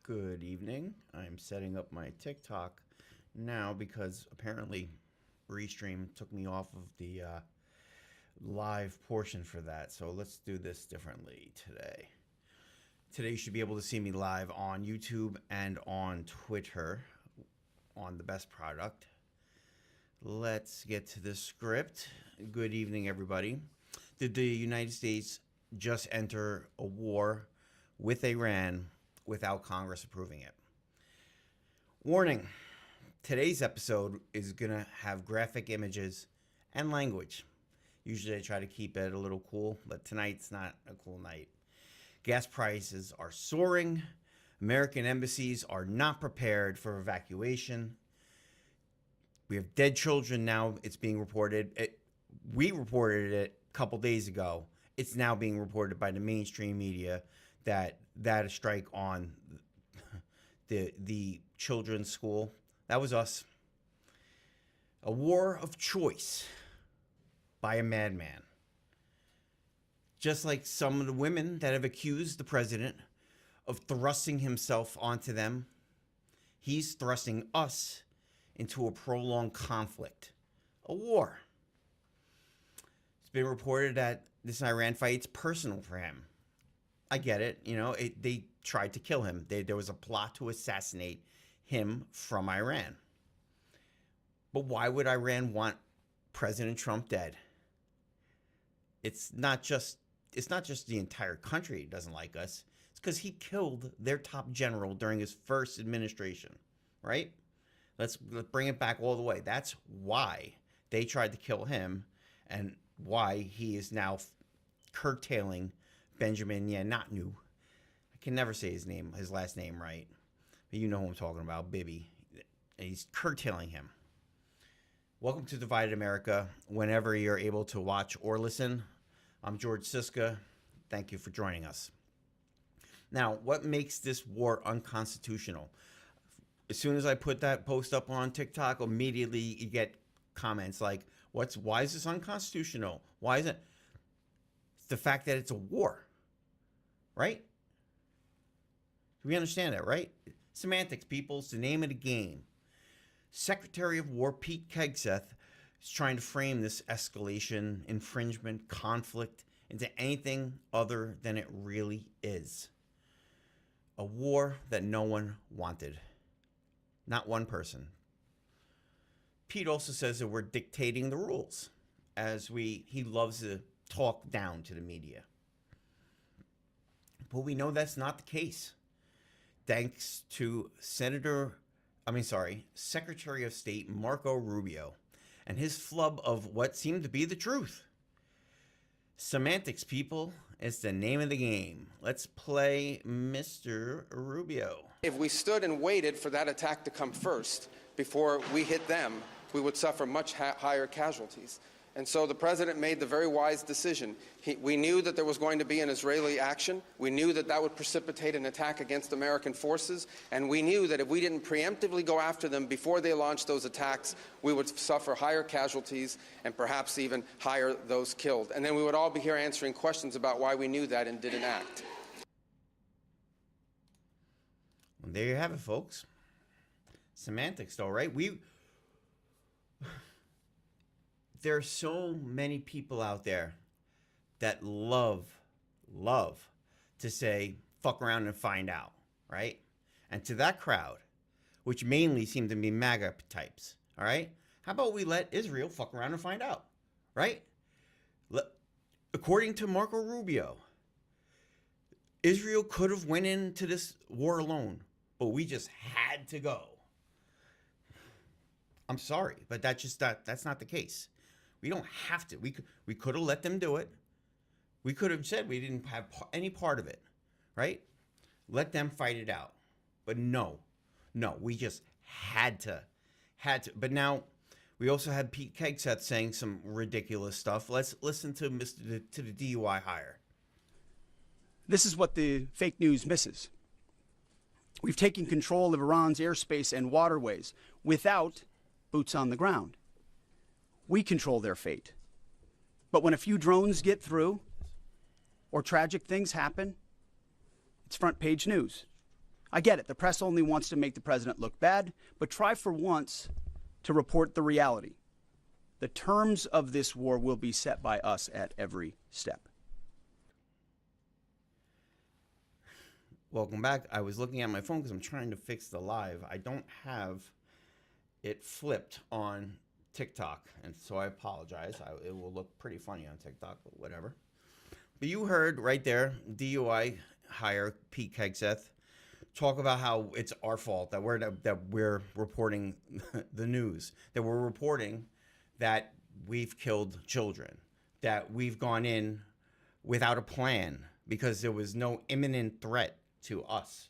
Good evening. I'm setting up my TikTok now because apparently Restream took me off of the live portion for that. So let's do this differently today. Today you should be able to see me live on YouTube and on Twitter on the best product. Let's get to the script. Good evening, everybody. Did the United States just enter a war with Iran without Congress approving it? Warning, today's episode is going to have graphic images and language. Usually I try to keep it a little cool, but tonight's not a cool night. Gas prices are soaring. American embassies are not prepared for evacuation. We have dead children now. It's being reported. We reported it a couple days ago. It's now being reported by the mainstream media that a strike on the children's school. That was us. A war of choice by a madman. Just like some of the women that have accused the president of thrusting himself onto them, he's thrusting us into a prolonged conflict, a war. It's been reported that this Iran fight's personal for him. I get it. You know, they tried to kill him. There was a plot to assassinate him from Iran. But why would Iran want President Trump dead? It's not just the entire country doesn't like us. It's because he killed their top general during his first administration, right? Let's bring it back all the way. That's why they tried to kill him and why he is now curtailing Benjamin Netanyahu. I can never say his last name right. But you know who I'm talking about, Bibi. And he's curtailing him. Welcome to Divided America. Whenever you're able to watch or listen, I'm George Sisca. Thank you for joining us. Now, what makes this war unconstitutional? As soon as I put that post up on TikTok, immediately you get comments like, why is this unconstitutional? Why is it? It's the fact that it's a war, right? We understand that, right? Semantics, people. It's the name of the game. Secretary of War Pete Hegseth is trying to frame this escalation, infringement, conflict into anything other than it really is. A war that no one wanted. Not one person. Pete also says that we're dictating the rules as he loves to talk down to the media. But we know that's not the case. Thanks to Secretary of State Marco Rubio and his flub of what seemed to be the truth. Semantics, people, is the name of the game. Let's play Mr. Rubio. If we stood and waited for that attack to come first before we hit them, we would suffer much higher casualties. And so the president made the very wise decision. We knew that there was going to be an Israeli action. We knew that that would precipitate an attack against American forces. And we knew that if we didn't preemptively go after them before they launched those attacks, we would suffer higher casualties and perhaps even higher those killed. And then we would all be here answering questions about why we knew that and didn't act. Well, there you have it, folks. Semantics, though, right? There are so many people out there that love to say, fuck around and find out, right? And to that crowd, which mainly seem to be MAGA types, all right? How about we let Israel fuck around and find out, right? According to Marco Rubio, Israel could have went into this war alone, but we just had to go. I'm sorry, but that's not the case. We don't have to. We could have let them do it. We could have said we didn't have any part of it, right? Let them fight it out. But no, we just had to. But now we also had Pete Hegseth saying some ridiculous stuff. Let's listen to the DUI hire. This is what the fake news misses. We've taken control of Iran's airspace and waterways without boots on the ground. We control their fate. But when a few drones get through or tragic things happen, it's front page news. I get it. The press only wants to make the president look bad, but try for once to report the reality. The terms of this war will be set by us at every step. Welcome back. I was looking at my phone because I'm trying to fix the live. I don't have it flipped on TikTok, and so I apologize. It will look pretty funny on TikTok, but whatever. But you heard right there, DUI hire Pete Hegseth talk about how it's our fault that we're reporting the news, that we're reporting that we've killed children, that we've gone in without a plan because there was no imminent threat to us.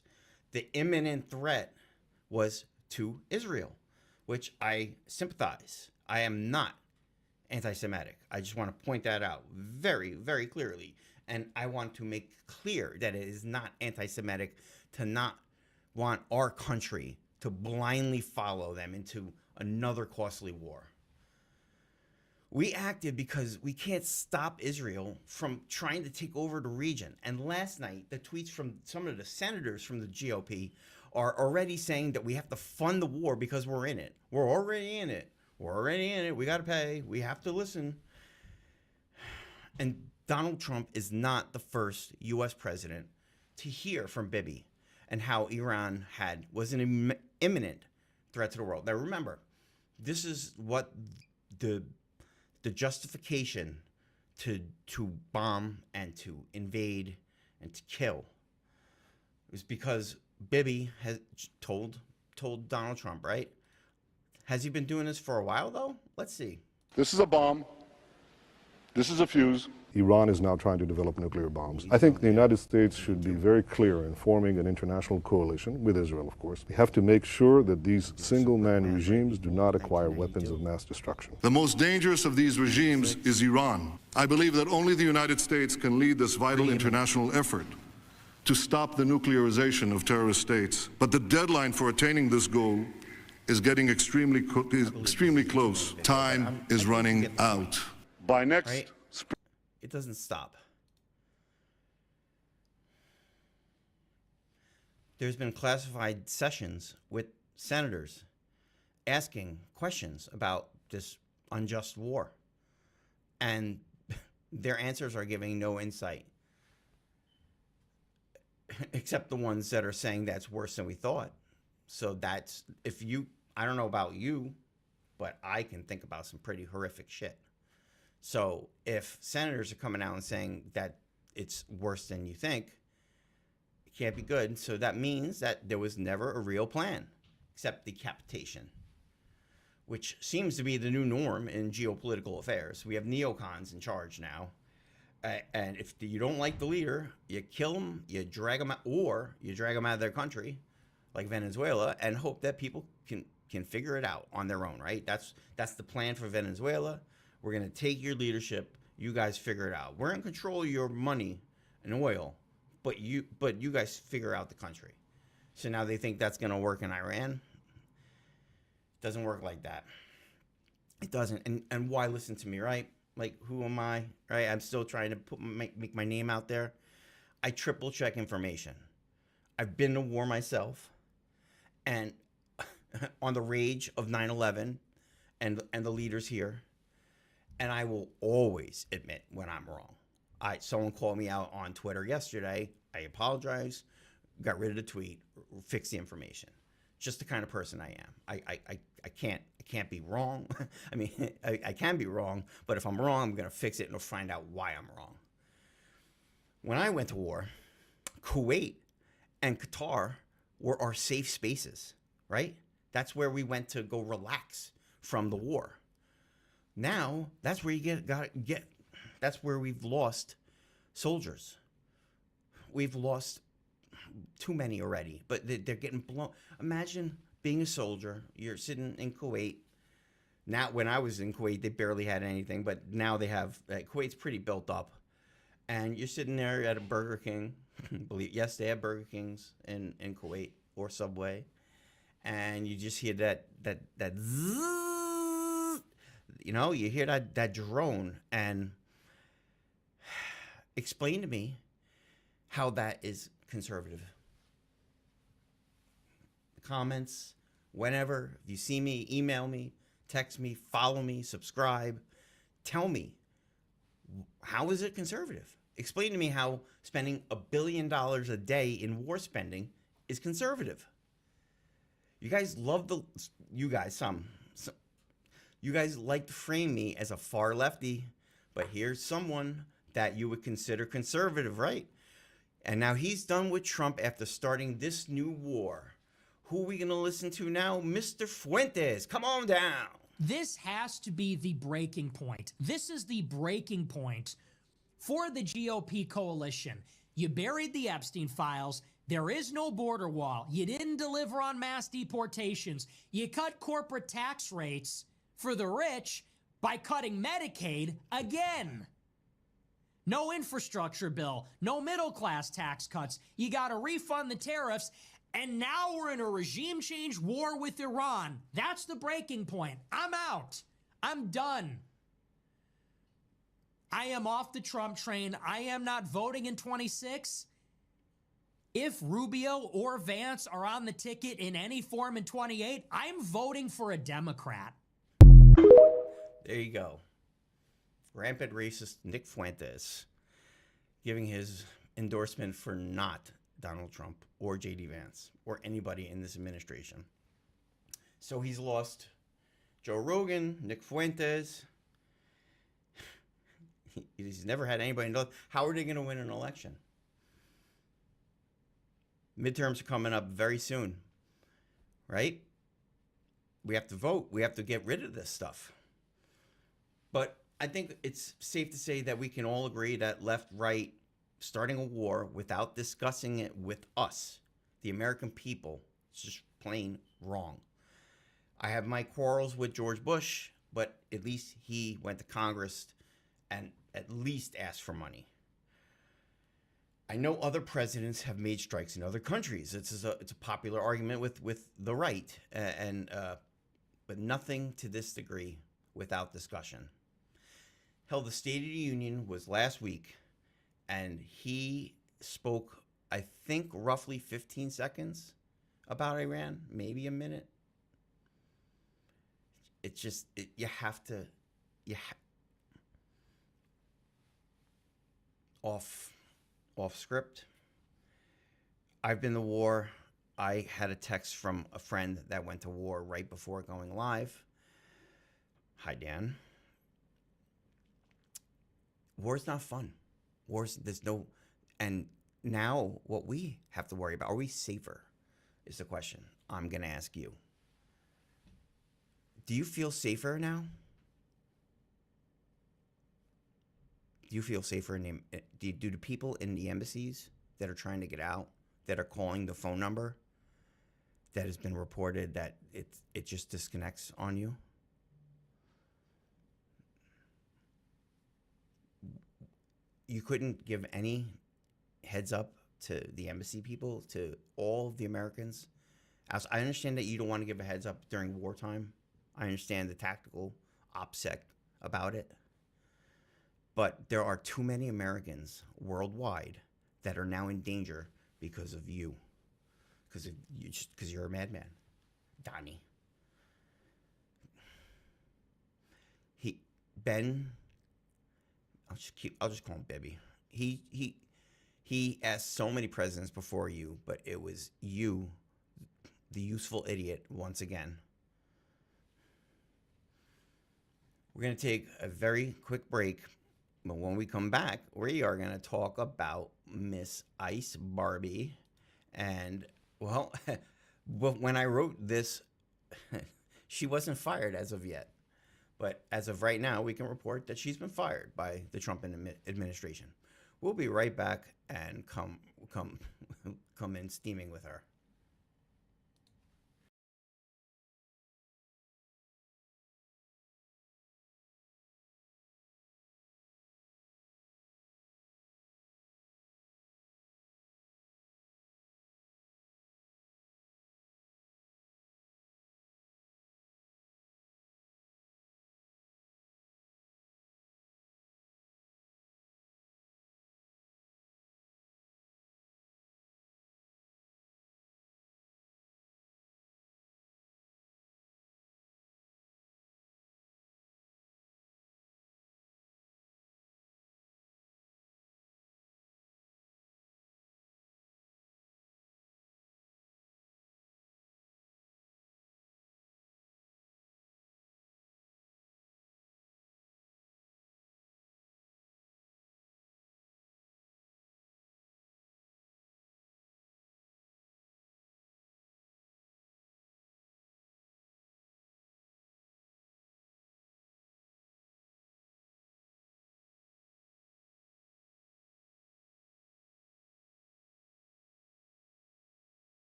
The imminent threat was to Israel, which I sympathize. I am not anti-Semitic. I just want to point that out very, very clearly. And I want to make clear that it is not anti-Semitic to not want our country to blindly follow them into another costly war. We acted because we can't stop Israel from trying to take over the region. And last night, the tweets from some of the senators from the GOP are already saying that we have to fund the war because we're in it. We're already in it. We're already in it. We got to pay. We have to listen. And Donald Trump is not the first U.S. president to hear from Bibi and how Iran was an imminent threat to the world. Now, remember, this is what the justification to bomb and to invade and to kill is because Bibi has told Donald Trump, right? Has he been doing this for a while, though? Let's see. This is a bomb. This is a fuse. Iran is now trying to develop nuclear bombs. I think the United States should be very clear in forming an international coalition, with Israel, of course. We have to make sure that these single-man regimes do not acquire weapons of mass destruction. The most dangerous of these regimes is Iran. I believe that only the United States can lead this vital international effort to stop the nuclearization of terrorist states. But the deadline for attaining this goal is getting extremely close. Time is running out. By next spring. It doesn't stop. There's been classified sessions with senators asking questions about this unjust war. And their answers are giving no insight. Except the ones that are saying that's worse than we thought. So that's, I don't know about you, but I can think about some pretty horrific shit. So if senators are coming out and saying that it's worse than you think, it can't be good. So that means that there was never a real plan, except decapitation, which seems to be the new norm in geopolitical affairs. We have neocons in charge now. And if you don't like the leader, you kill them, you drag them out, or you drag them out of their country, like Venezuela, and hope that people can figure it out on their own, right? That's the plan for Venezuela. We're going to take your leadership. You guys figure it out. We're in control of your money and oil, but you guys figure out the country. So now they think that's going to work in Iran. It doesn't work like that. It doesn't. And why listen to me, right? Like, who am I, right? I'm still trying to make my name out there. I triple check information. I've been to war myself, and on the rage of 9/11 and the leaders here. And I will always admit when I'm wrong. Someone called me out on Twitter yesterday. I apologize, got rid of the tweet, fixed the information. Just the kind of person I am. I can't be wrong. I mean, I can be wrong, but if I'm wrong, I'm going to fix it and find out why I'm wrong. When I went to war, Kuwait and Qatar were our safe spaces, right? That's where we went to go relax from the war. Now, that's where that's where we've lost soldiers. We've lost too many already, but they're getting blown. Imagine being a soldier. You're sitting in Kuwait. Now, when I was in Kuwait, they barely had anything, but now they have, Kuwait's pretty built up. And you're sitting there at a Burger King. Yes, they have Burger Kings in Kuwait, or Subway. And you just hear that zzz. You hear that drone, and explain to me how that is conservative. comments, whenever. If you see me, email me, text me, follow me, subscribe. Tell me, how is it conservative? Explain to me how spending $1 billion a day in war spending is conservative. You guys love you guys like to frame me as a far lefty, but here's someone that you would consider conservative, right? And now he's done with Trump after starting this new war. Who are we going to listen to now? Mr. Fuentes, come on down. This has to be the breaking point. This is the breaking point for the GOP coalition. You buried the Epstein files. There is no border wall. You didn't deliver on mass deportations. You cut corporate tax rates for the rich by cutting Medicaid again. No infrastructure bill, no middle class tax cuts. You got to refund the tariffs. And now we're in a regime change war with Iran. That's the breaking point. I'm out. I'm done. I am off the Trump train. I am not voting in 26. If Rubio or Vance are on the ticket in any form in 28, I'm voting for a Democrat. There you go. Rampant racist Nick Fuentes giving his endorsement for not Donald Trump or J.D. Vance or anybody in this administration. So he's lost Joe Rogan, Nick Fuentes. He's never had anybody know. How are they going to win an election? Midterms are coming up very soon, right? We have to vote. We have to get rid of this stuff. But I think it's safe to say that we can all agree that left, right, starting a war without discussing it with us, the American people, is just plain wrong. I have my quarrels with George Bush, but at least he went to Congress and at least asked for money. I know other presidents have made strikes in other countries. It's a popular argument with the right, but nothing to this degree without discussion. Hell, the State of the Union was last week, and he spoke, I think, roughly 15 seconds about Iran, maybe a minute. It's just, you have to, off script. I've been to war. I had a text from a friend that went to war right before going live. Hi, Dan. War's not fun. There's no, and now what we have to worry about, are we safer, is the question I'm going to ask you. Do you feel safer now? Do you feel safer do the people in the embassies that are trying to get out, that are calling the phone number that has been reported that it just disconnects on you? You couldn't give any heads up to the embassy people, to all of the Americans? I understand that you don't want to give a heads up during wartime. I understand the tactical OPSEC about it. But there are too many Americans worldwide that are now in danger because of you. Because you're a madman. Donnie. I'll just call him Bibby. He asked so many presidents before you, but it was you, the useful idiot, once again. We're going to take a very quick break, but when we come back, we are going to talk about Miss Ice Barbie. And, well, when I wrote this, she wasn't fired as of yet. But as of right now, we can report that she's been fired by the Trump administration. We'll be right back and come in steaming with her.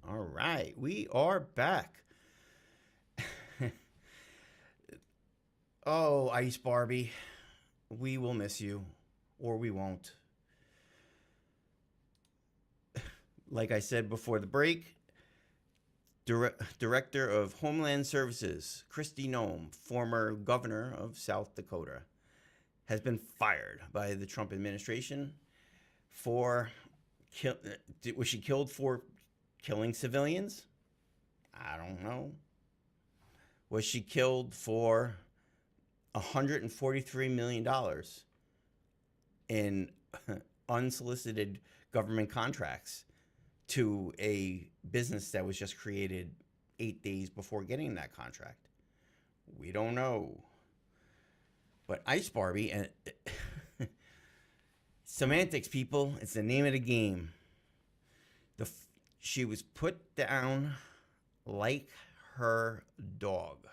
All right, we are back. Oh, Ice Barbie, we will miss you, or we won't. Like I said before the break, Director of Homeland Services, Kristi Noem, former governor of South Dakota, has been fired by the Trump administration for was she killed for killing civilians? I don't know. Was she killed for $143 million in unsolicited government contracts to a business that was just created 8 days before getting that contract? We don't know. But Ice Barbie, and semantics, people, it's the name of the game. She was put down like her dog.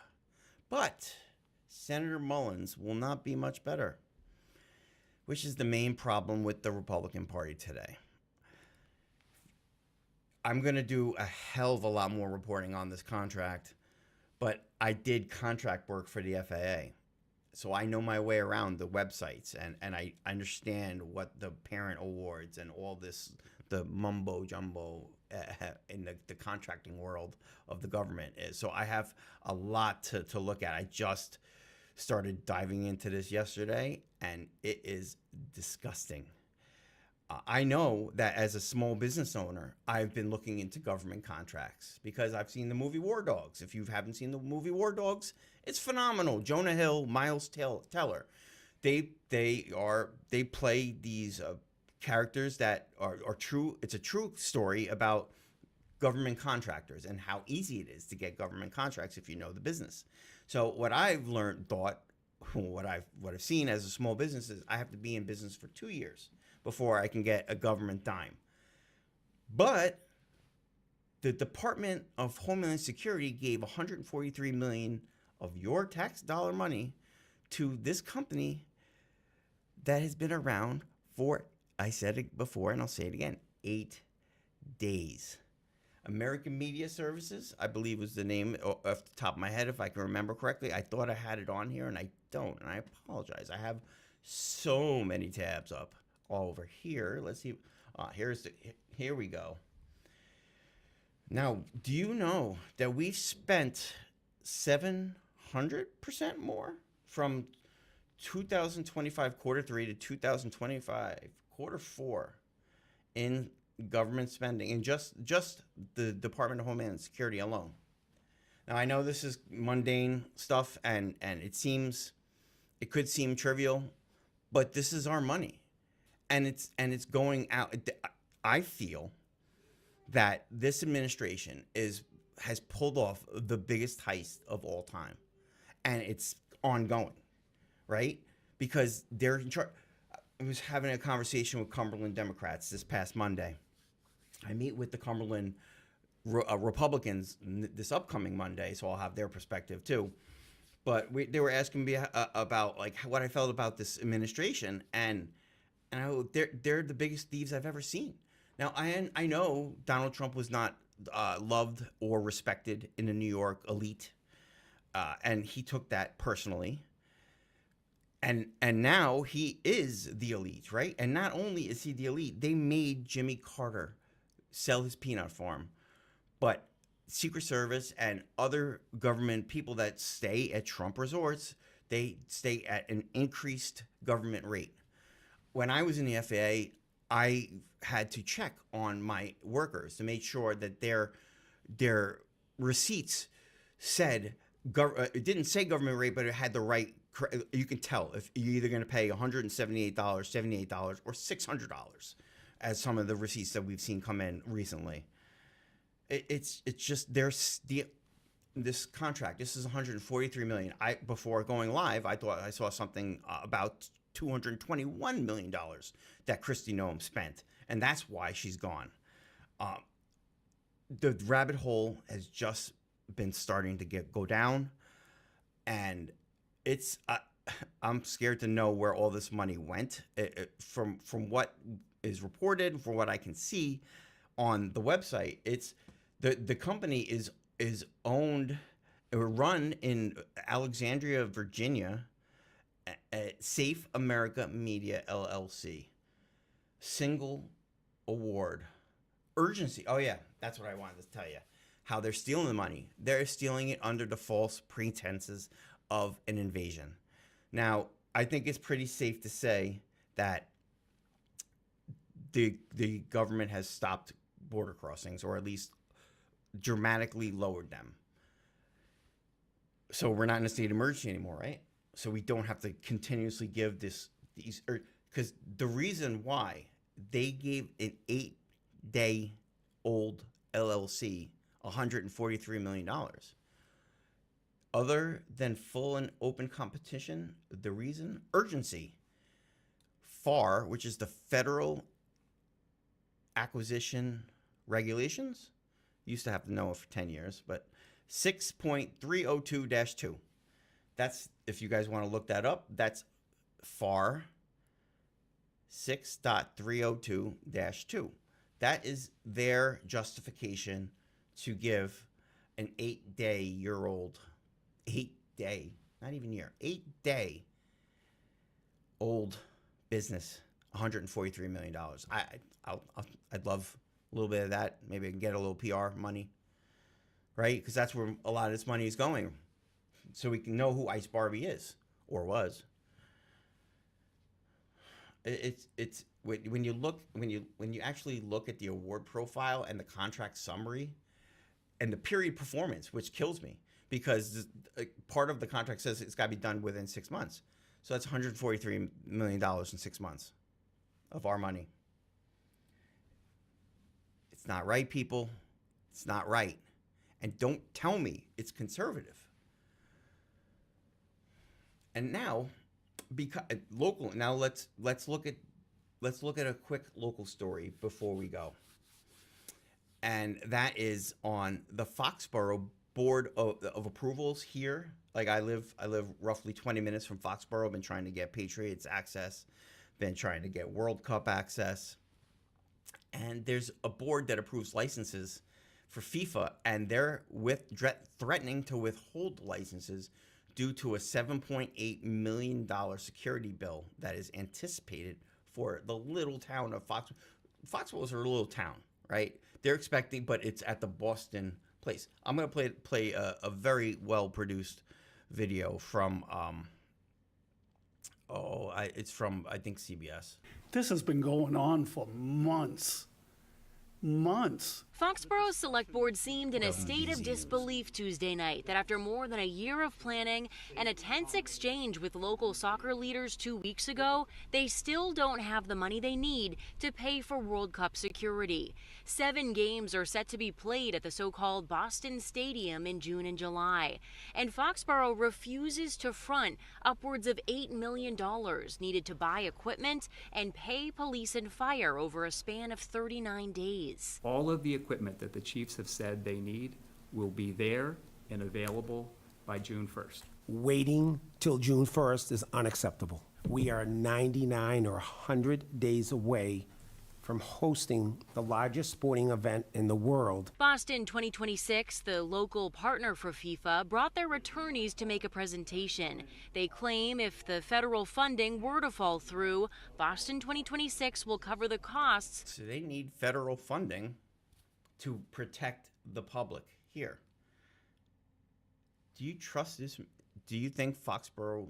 But Senator Mullins will not be much better, which is the main problem with the Republican Party today. I'm going to do a hell of a lot more reporting on this contract, but I did contract work for the FAA. So I know my way around the websites, and I understand what the parent awards and all this, the mumbo jumbo in the contracting world of the government is. So I have a lot to look at. I just started diving into this yesterday, and it is disgusting. I know that as a small business owner, I've been looking into government contracts because I've seen the movie War Dogs. If you haven't seen the movie War Dogs, it's phenomenal. Jonah Hill, Miles Teller, they play these characters that are true. It's a true story about government contractors and how easy it is to get government contracts if you know the business. So what I've what I've seen as a small business is I have to be in business for 2 years before I can get a government dime. But the Department of Homeland Security gave $143 million of your tax dollar money to this company that has been around for, I said it before and I'll say it again, 8 days. American Media Services, I believe was the name off the top of my head, if I can remember correctly. I thought I had it on here and I don't, and I apologize. I have so many tabs up all over here. Let's see. Here we go. Now, do you know that we've spent 700% more from 2025 quarter 3 to 2025 quarter 4 in government spending, and just the Department of Homeland Security alone? Now, I know this is mundane stuff, and it could seem trivial, but this is our money, and it's going out. I feel that this administration has pulled off the biggest heist of all time, and it's ongoing, right? Because they're in charge. I was having a conversation with Cumberland Democrats this past Monday. I meet with the Cumberland Republicans this upcoming Monday, so I'll have their perspective too. But they were asking me about like what I felt about this administration, and they're the biggest thieves I've ever seen. Now I know Donald Trump was not loved or respected in the New York elite, and he took that personally. And now he is the elite, right? And not only is he the elite, they made Jimmy Carter sell his peanut farm, but Secret Service and other government people that stay at Trump resorts, they stay at an increased government rate. When I was in the FAA, I had to check on my workers to make sure that their receipts said it didn't say government rate, but it had the right. You can tell if you're either going to pay $178, $78, or $600, as some of the receipts that we've seen come in recently. It's just this contract. This is $143 million. Before going live, I thought I saw something about $221 million that Kristi Noem spent, and that's why she's gone. The rabbit hole has just been starting to go down, and it's I'm scared to know where all this money went. From what is reported, from what I can see on the website, it's The company is owned or run in Alexandria, Virginia, Safe America Media LLC. Single award. Urgency. Oh yeah, that's what I wanted to tell you. How they're stealing the money. They're stealing it under the false pretenses of an invasion. Now, I think it's pretty safe to say that the government has stopped border crossings, or at least dramatically lowered them. So we're not in a state of emergency anymore, right? So we don't have to continuously give these, because the reason why they gave an 8-day-old LLC $143 million. Other than full and open competition, the reason? Urgency. FAR, which is the Federal Acquisition Regulations, used to have to know it for 10 years, but 6.302-2. That's, if you guys want to look that up, that's FAR 6.302-2. That is their justification to give an 8-day-old, not even year, 8-day old business, $143 million. I'd love a little bit of that. Maybe I can get a little PR money, right? Because that's where a lot of this money is going, so we can know who Ice Barbie is or was. It's when you actually look at the award profile and the contract summary and the period performance, which kills me, because part of the contract says it's got to be done within 6 months. So that's $143 million in 6 months of our money. It's not right, people. It's not right. And don't tell me it's conservative. And now, because local. Now let's look at a quick local story before we go. And that is on the Foxborough Board of Approvals here. Like I live roughly 20 minutes from Foxborough. Been trying to get Patriots access, been trying to get World Cup access. And there's a board that approves licenses for FIFA, and they're threatening to withhold licenses due to a $7.8 million security bill that is anticipated for the little town of Foxborough. Foxborough is a little town, right? They're expecting, but it's at the Boston place. I'm going to play a very well-produced video from, it's from, I think, CBS. This has been going on for months. Foxborough's select board seemed in a state of disbelief Tuesday night that after more than a year of planning and a tense exchange with local soccer leaders 2 weeks ago, they still don't have the money they need to pay for World Cup security. 7 games are set to be played at the so-called Boston Stadium in June and July. And Foxborough refuses to front upwards of $8 million needed to buy equipment and pay police and fire over a span of 39 days. All of the equipment that the chiefs have said they need will be there and available by June 1st. Waiting till June 1st is unacceptable. We are 99 or 100 days away from hosting the largest sporting event in the world. Boston 2026, the local partner for FIFA, brought their attorneys to make a presentation. They claim if the federal funding were to fall through, Boston 2026 will cover the costs. So they need federal funding to protect the public here. Do you trust this? Do you think Foxborough,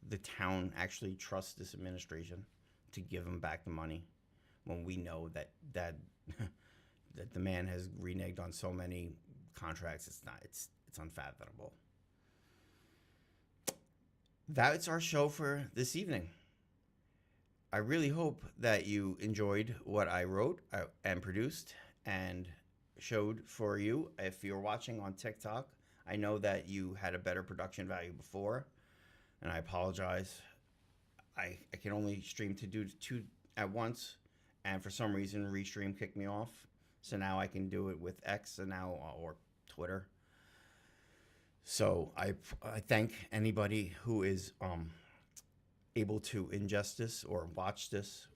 the town, actually trusts this administration to give them back the money when we know that that the man has reneged on so many contracts? It's unfathomable. That's our show for this evening. I really hope that you enjoyed what I wrote and produced and showed for you. If you're watching on TikTok, I know that you had a better production value before, and I apologize. I can only stream to do 2 at once, and for some reason Restream kicked me off. So now I can do it with X and now or Twitter. So I thank anybody who is able to ingest this or watch this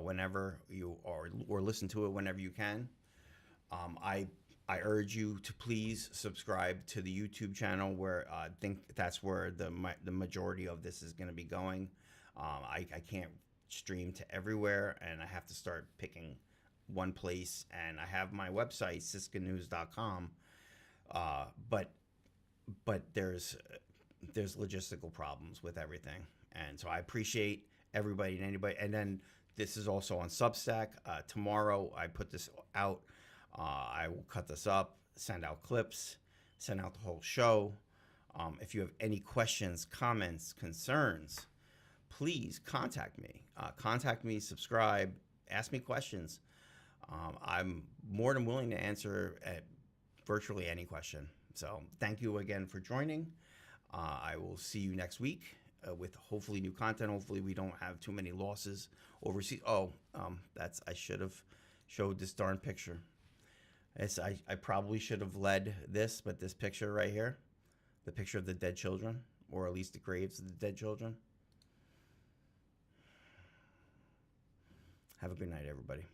whenever you are, or listen to it whenever you can. I I urge you to please subscribe to the YouTube channel, where I think that's where the majority of this is going to be going. I can't stream to everywhere, and I have to start picking one place. And I have my website, siscanews.com, but there's logistical problems with everything. And so I appreciate everybody and anybody. And then this is also on Substack. Tomorrow I put this out. I will cut this up, send out clips, send out the whole show. If you have any questions, comments, concerns, please contact me. Subscribe, ask me questions. I'm more than willing to answer virtually any question. So thank you again for joining. I will see you next week with hopefully new content. Hopefully we don't have too many losses overseas. I should have showed this darn picture. I probably should have led this, but this picture right here, the picture of the dead children, or at least the graves of the dead children. Have a good night, everybody.